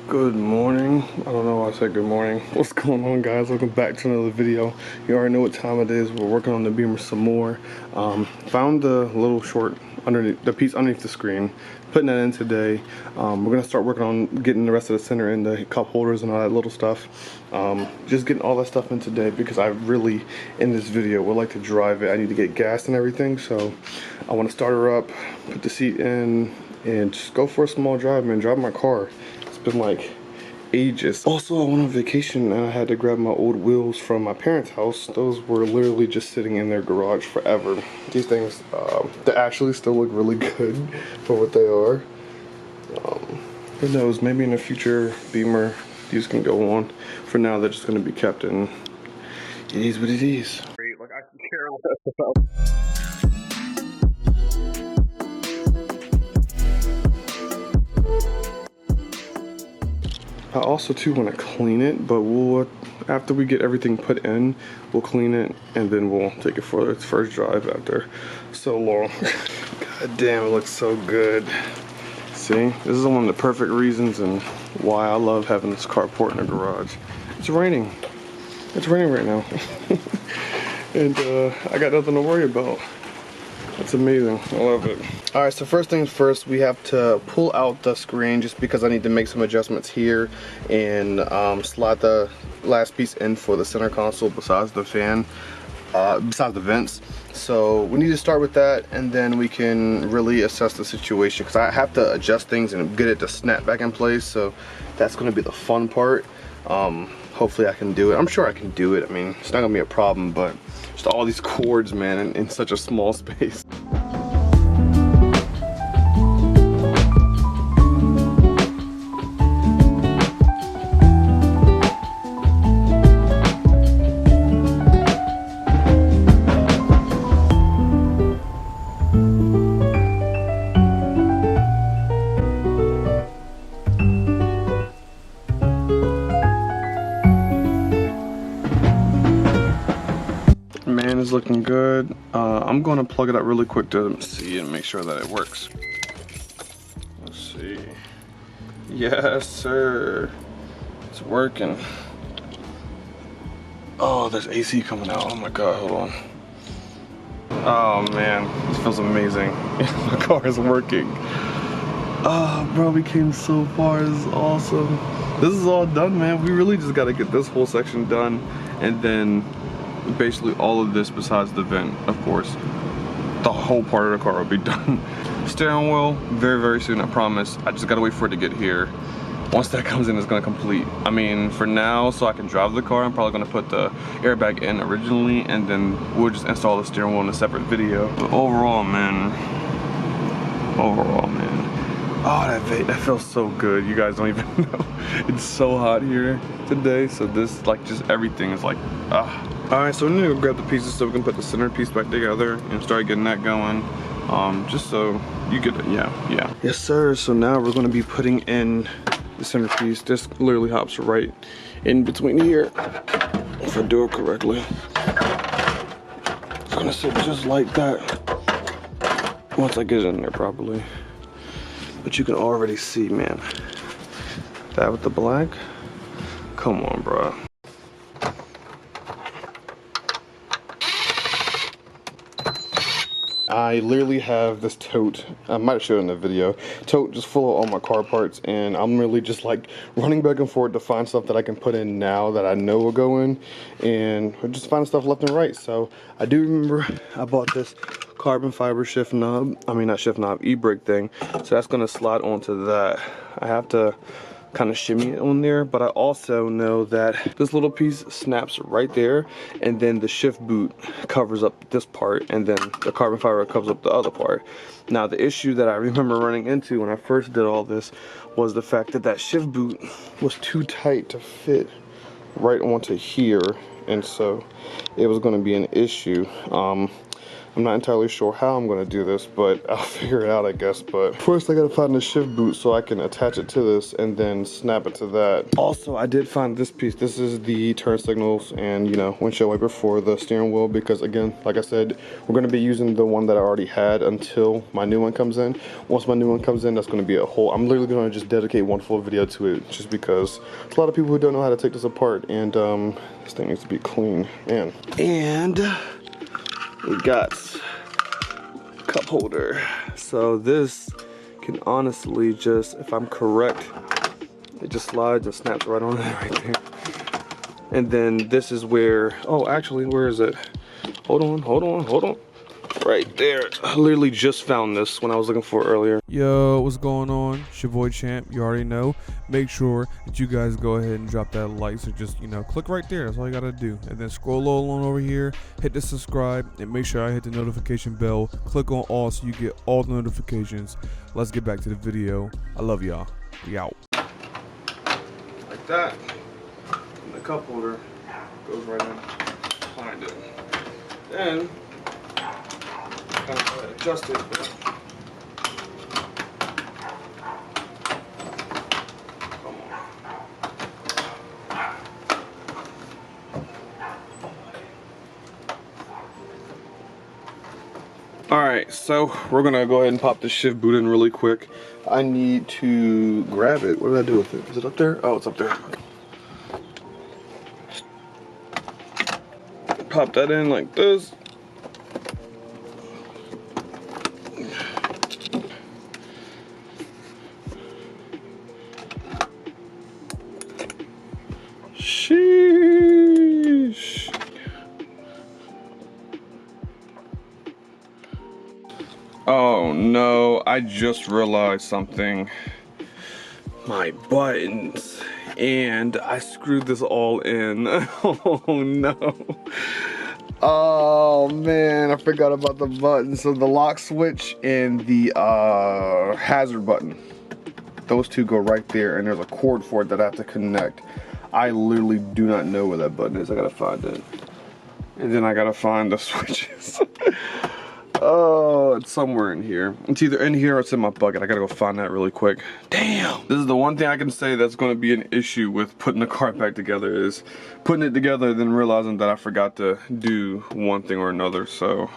Good morning. I don't know why I said good morning. What's going on, guys? Welcome back to another video. You already know what time it is. We're working on the Beamer some more. Found the little short underneath the piece underneath the screen, putting that in today. We're gonna start working on getting the rest of the center and the cup holders and all that little stuff. Just getting all that stuff in today because I really, in this video, would like to drive it. I need to get gas and everything, so I want to start her up, put the seat in, and just go for a small drive, man. Drive my car. Been like ages. Also, I went on vacation and I had to grab my old wheels from my parents' house. Those were literally just sitting in their garage forever. These things, they actually still look really good for what they are. Who knows, maybe in the future Beamer these can go on. For now they're just going to be kept, and it is what it is. Great, like I can care less about. I also too want to clean it, but we'll, after we get everything put in, we'll clean it and then we'll take it for its first drive after so long. God damn, it looks so good. See, this is one of the perfect reasons and why I love having this carport in the garage. It's raining. It's raining right now. And I got nothing to worry about. It's amazing. I love it. Alright, so first things first, we have to pull out the screen just because I need to make some adjustments here and slide the last piece in for the center console besides the fan, besides the vents. So we need to start with that, and then we can really assess the situation because I have to adjust things and get it to snap back in place. So that's going to be the fun part. Hopefully I can do it. I'm sure I can do it. I mean, it's not going to be a problem, but just all these cords, man, in such a small space. Man, is looking good. I'm going to plug it up really quick to see and make sure that it works. Let's see. Yes, sir. It's working. Oh, there's AC coming out. Oh my god, hold on. Oh man, this feels amazing. My car is working. Oh, bro, we came so far. This is awesome. This is all done, man. We really just got to get this whole section done, and then basically all of this besides the vent, of course. The whole part of the car will be done. Steering wheel, very, very soon, I promise. I just gotta wait for it to get here. Once that comes in, it's gonna complete. I mean, for now, so I can drive the car, I'm probably gonna put the airbag in originally, and then we'll just install the steering wheel in a separate video. But overall, man. Oh, that feels so good. You guys don't even know. It's so hot here today, so this, like, just everything is like, ah. Alright, so we need to go grab the pieces so we can put the center piece back together and start getting that going. Just so you get it, yeah. Yes, sir. So now we're gonna be putting in the center piece. This literally hops right in between here, if I do it correctly. It's gonna sit just like that once I get it in there properly. But you can already see, man, that with the black. Come on, bro. I literally have this tote, I might have showed it in the video, tote just full of all my car parts, and I'm really just like running back and forth to find stuff that I can put in now that I know will go in, and we're just finding stuff left and right. So I do remember I bought this carbon fiber shift knob, e-brake thing, so that's gonna slide onto that. I have to kind of shimmy it on there, but I also know that this little piece snaps right there, and then the shift boot covers up this part, and then the carbon fiber covers up the other part. Now the issue that I remember running into when I first did all this was the fact that that shift boot was too tight to fit right onto here, and so it was going to be an issue. I'm not entirely sure how I'm gonna do this, but I'll figure it out, I guess. But first I gotta find the shift boot so I can attach it to this and then snap it to that. Also, I did find this piece. This is the turn signals and, you know, windshield wiper for the steering wheel, because again, like I said, we're gonna be using the one that I already had until my new one comes in. Once my new one comes in, that's gonna be a whole, I'm literally gonna just dedicate one full video to it, just because there's a lot of people who don't know how to take this apart, and this thing needs to be clean, man. And we got a cup holder. So this can honestly just, if I'm correct, it just slides and snaps right on there, right there. And then this is where, oh, actually, where is it? Hold on. Right there. I literally just found this when I was looking for it earlier. Yo, what's going on? It's your boy Champ. You already know. Make sure that you guys go ahead and drop that like. So just, you know, click right there. That's all you gotta do. And then scroll on over here, hit the subscribe, and make sure I hit the notification bell. Click on all so you get all the notifications. Let's get back to the video. I love y'all. We out. Like that. And the cup holder goes right in behind it. Then kind of adjust it. Alright, so we're gonna go ahead and pop the shift boot in really quick. I need to grab it. What did I do with it? Is it up there? Oh, it's up there. Okay. Pop that in like this. Sheesh. Oh no, I just realized something. My buttons. And I screwed this all in. Oh no. Oh man, I forgot about the buttons. So the lock switch and the hazard button. Those two go right there, and there's a cord for it that I have to connect. I literally do not know where that button is. I gotta find it. And then I gotta find the switches. Oh, it's somewhere in here. It's either in here or it's in my bucket. I gotta go find that really quick. Damn! This is the one thing I can say that's gonna be an issue with putting the car back together, is putting it together then realizing that I forgot to do one thing or another, so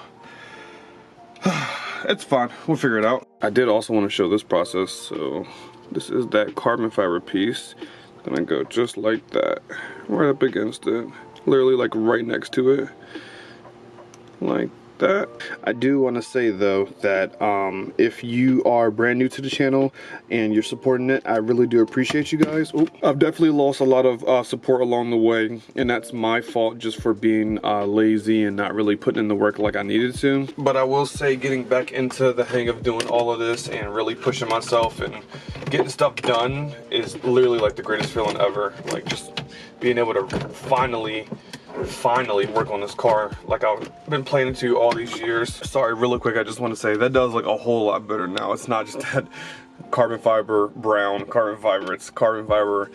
it's fine. We'll figure it out. I did also want to show this process. So this is that carbon fiber piece. It's gonna go just like that, right up against it, literally like right next to it, like that. I do want to say though that if you are brand new to the channel and you're supporting it, I really do appreciate you guys. Oop, I've definitely lost a lot of support along the way, and that's my fault just for being lazy and not really putting in the work like I needed to. But I will say, getting back into the hang of doing all of this and really pushing myself and getting stuff done is literally like the greatest feeling ever. Like just being able to finally work on this car like I've been planning to all these years. Sorry, really quick, I just want to say that does look a whole lot better now. It's not just that carbon fiber brown carbon fiber, it's carbon fiber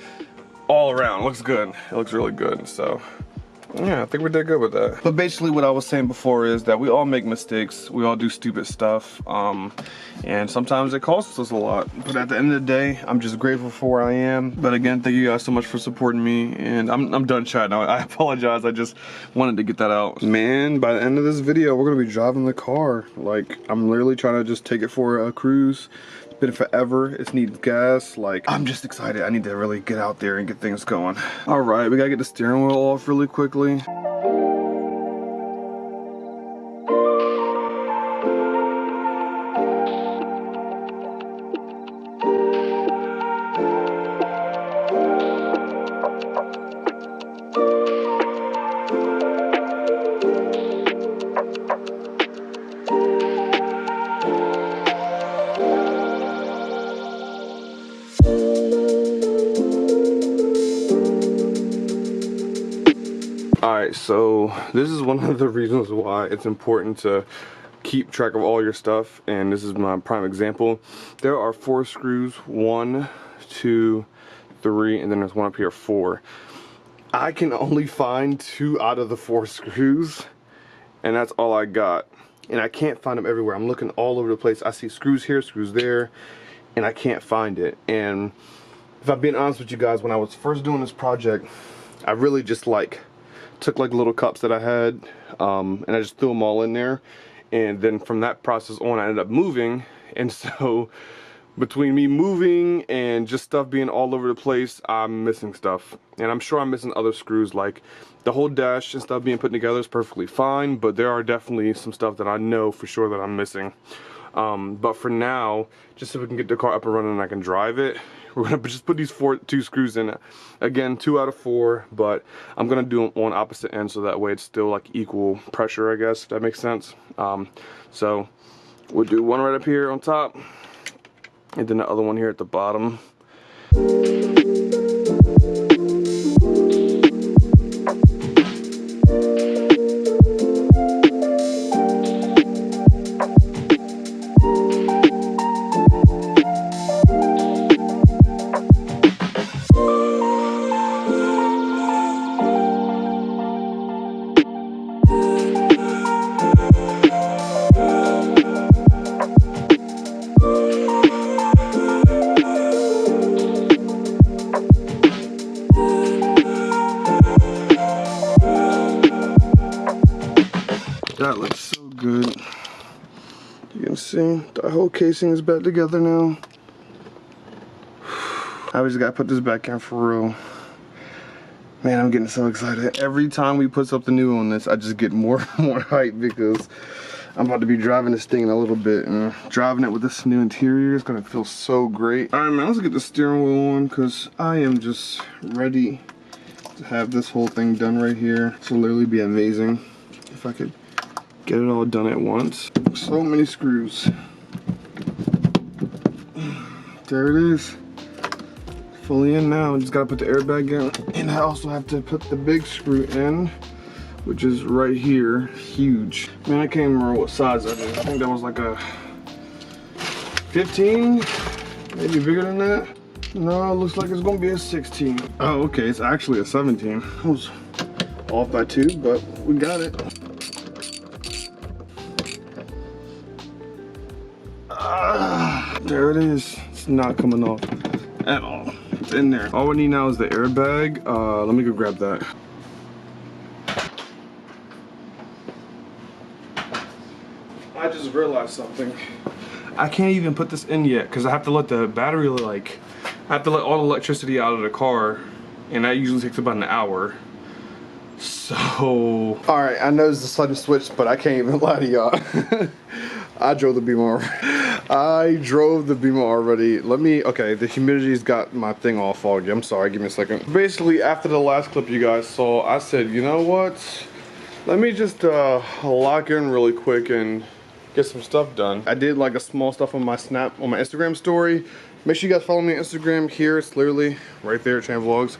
all around. It looks good. It looks really good. So yeah, I think we did good with that. But basically what I was saying before is that we all make mistakes. We all do stupid stuff. And sometimes it costs us a lot. But at the end of the day, I'm just grateful for where I am. But again, thank you guys so much for supporting me. And I'm done chatting. I apologize. I just wanted to get that out. Man, by the end of this video, we're gonna be driving the car. Like, I'm literally trying to just take it for a cruise. It's been forever. It needs gas. Like, I'm just excited. I need to really get out there and get things going. All right, we gotta get the steering wheel off really quickly. Alright, so this is one of the reasons why it's important to keep track of all your stuff, and this is my prime example. There are 4 screws, 1, 2, 3, and then there's one up here, 4. I can only find 2 out of the 4 screws, and that's all I got. and I can't find them everywhere. I'm looking all over the place. I see screws here, screws there, and I can't find it. And if I'm being honest with you guys, when I was first doing this project, I really just like took like little cups that I had, and I just threw them all in there. And then from that process on, I ended up moving. And so between me moving and just stuff being all over the place, I'm missing stuff. And I'm sure I'm missing other screws. Like the whole dash and stuff being put together is perfectly fine, but there are definitely some stuff that I know for sure that I'm missing. But for now, just so we can get the car up and running and I can drive it, we're gonna just put these two screws in. Again, 2 out of 4, but I'm gonna do them on opposite ends so that way it's still like equal pressure, I guess, if that makes sense. So we'll do one right up here on top, and then the other one here at the bottom. That looks so good. You can see the whole casing is back together now. I just gotta put this back in for real. Man, I'm getting so excited. Every time we put something new on this, I just get more and more hyped because I'm about to be driving this thing in a little bit, and driving it with this new interior is gonna feel so great. All right, man, let's get the steering wheel on because I am just ready to have this whole thing done right here. This will literally be amazing if I could get it all done at once. So many screws. There it is. Fully in now. Just gotta put the airbag in. And I also have to put the big screw in, which is right here. Huge. Man, I can't remember what size that is. I think that was like a 15, maybe bigger than that. No, it looks like it's gonna be a 16. Oh, okay, it's actually a 17. I was off by 2, but we got it. There it is. It's not coming off at all. It's in there. All we need now is the airbag. Let me go grab that. I just realized something. I can't even put this in yet because I have to let the battery, like, I have to let all the electricity out of the car, and that usually takes about an hour. So, all right, I know it's a sudden switch, but I can't even lie to y'all. I drove the Beamer. I drove the Beamer already. Okay, the humidity's got my thing all foggy. I'm sorry, give me a second. Basically, after the last clip you guys saw, I said, you know what? Let me just lock in really quick and get some stuff done. I did like a small stuff on my Instagram story. Make sure you guys follow me on Instagram here. It's literally right there, Chan Vlogs.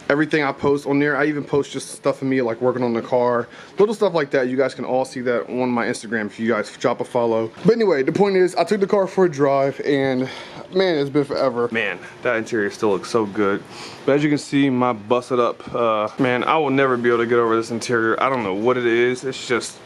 Everything I post on there, I even post just stuff of me like working on the car, little stuff like that. You guys can all see that on my Instagram if you guys drop a follow. But anyway, the point is, I took the car for a drive, and man, it's been forever. Man, that interior still looks so good. But as you can see, my busted up, man, I will never be able to get over this interior. I don't know what it is. It's just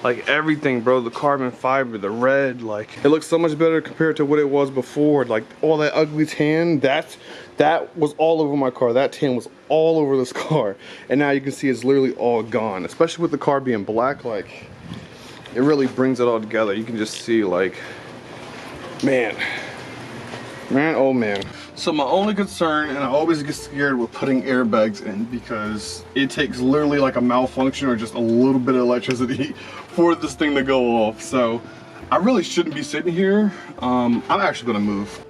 like everything, bro. The carbon fiber, the red, like it looks so much better compared to what it was before. Like all that ugly tan, that was all over my car. That tan was all over this car, and now you can see it's literally all gone. Especially with the car being black, like it really brings it all together. You can just see, like, man, oh man. So my only concern, and I always get scared with putting airbags in, because it takes literally like a malfunction or just a little bit of electricity for this thing to go off. So I really shouldn't be sitting here. I'm actually gonna move.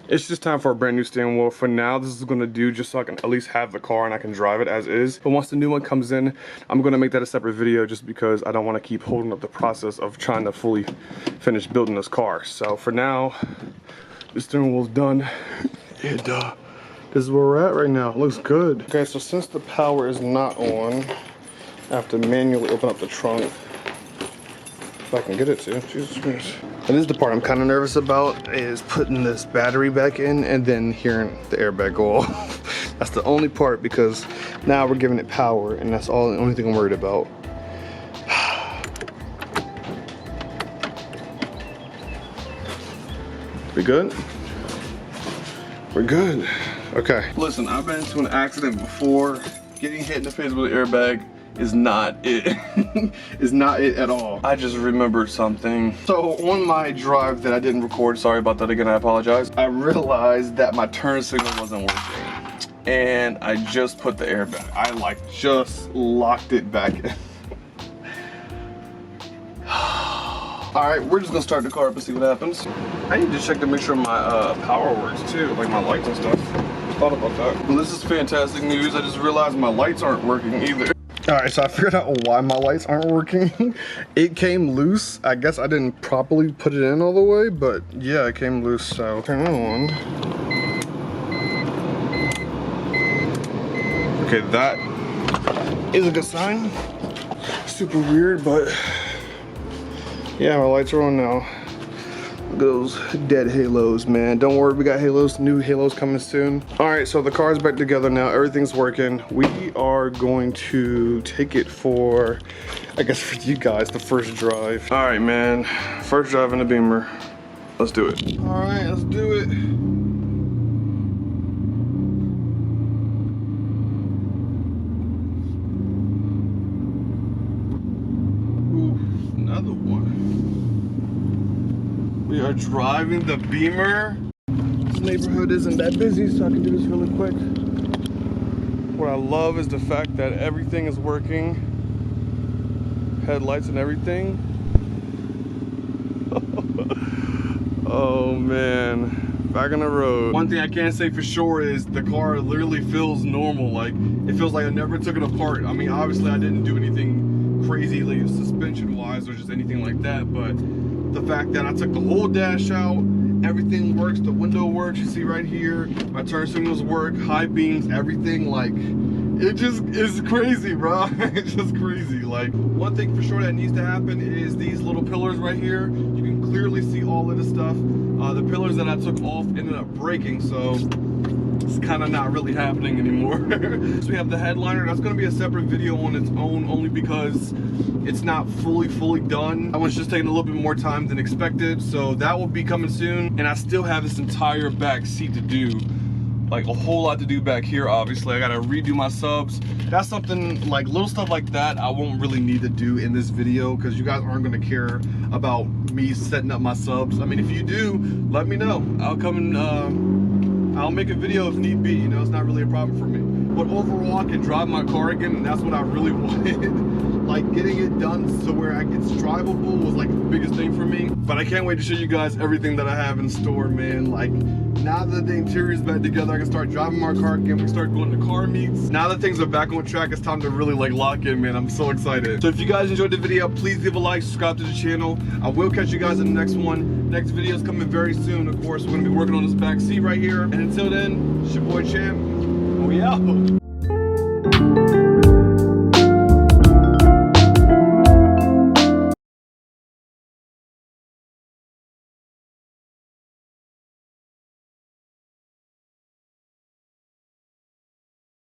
It's just time for a brand new steering wheel. For now, this is gonna do just so I can at least have the car and I can drive it as is. But once the new one comes in, I'm gonna make that a separate video just because I don't wanna keep holding up the process of trying to fully finish building this car. So for now, the steering wheel's done. And this is where we're at right now. It looks good. Okay, so since the power is not on, I have to manually open up the trunk. If I can get it to, Jesus Christ. And this is the part I'm kind of nervous about, is putting this battery back in and then hearing the airbag go off. That's the only part, because now we're giving it power, and that's the only thing I'm worried about. We good? We're good. Okay. Listen, I've been into an accident before. Getting hit in the face with an airbag is not it. Is not it at all. I just remembered something. So on my drive that I didn't record, sorry about that again, I apologize. I realized that my turn signal wasn't working. And I just put the airbag. I like just locked it back in. All right, we're just gonna start the car up and see what happens. I need to check to make sure my power works too, like my lights and stuff. Thought about that. Well, this is fantastic news. I just realized my lights aren't working either. All right, so I figured out why my lights aren't working. It came loose. I guess I didn't properly put it in all the way, but yeah, it came loose, so turn it on. Okay, that is a good sign. Super weird, but yeah, my lights are on now. Look at those dead halos, man. Don't worry, we got halos, new halos coming soon. All right, so the car's back together now. Everything's working. We are going to take it for, I guess for you guys, the first drive. All right, man. First drive in the Beamer. Let's do it. All right, let's do it. Ooh, another one. We are driving the Beamer. This neighborhood isn't that busy, so I can do this really quick. What I love is the fact that everything is working. Headlights and everything. Oh man, back on the road. One thing I can say for sure is the car literally feels normal. Like, it feels like I never took it apart. I mean, obviously I didn't do anything crazy, like suspension wise or just anything like that, but the fact that I took the whole dash out, everything works, the window works, you see right here, my turn signals work, high beams, everything, like, it just is crazy, bro. It's just crazy. Like, one thing for sure that needs to happen is these little pillars right here. You can clearly see all of this stuff. The pillars that I took off ended up breaking, so it's kind of not really happening anymore. So we have the headliner. That's going to be a separate video on its own, only because it's not fully done. I was just taking a little bit more time than expected, so that will be coming soon. And I still have this entire back seat to do, like a whole lot to do back here. Obviously I gotta redo my subs. That's something, like little stuff like that, I won't really need to do in this video, because you guys aren't gonna care about me setting up my subs. I mean, if you do, let me know. I'll come and I'll make a video if need be, you know, it's not really a problem for me. But overall, I can drive my car again, and that's what I really wanted. Like, getting it done to where it's drivable was like the biggest thing for me. But I can't wait to show you guys everything that I have in store, man. Like, now that the interior is back together, I can start driving my car again. We can start going to car meets. Now that things are back on track, it's time to really like lock in, man. I'm so excited. So if you guys enjoyed the video, please leave a like, subscribe to the channel. I will catch you guys in the next one. Next video is coming very soon. Of course, we're gonna be working on this back seat right here. And until then, it's your boy Champ. We out.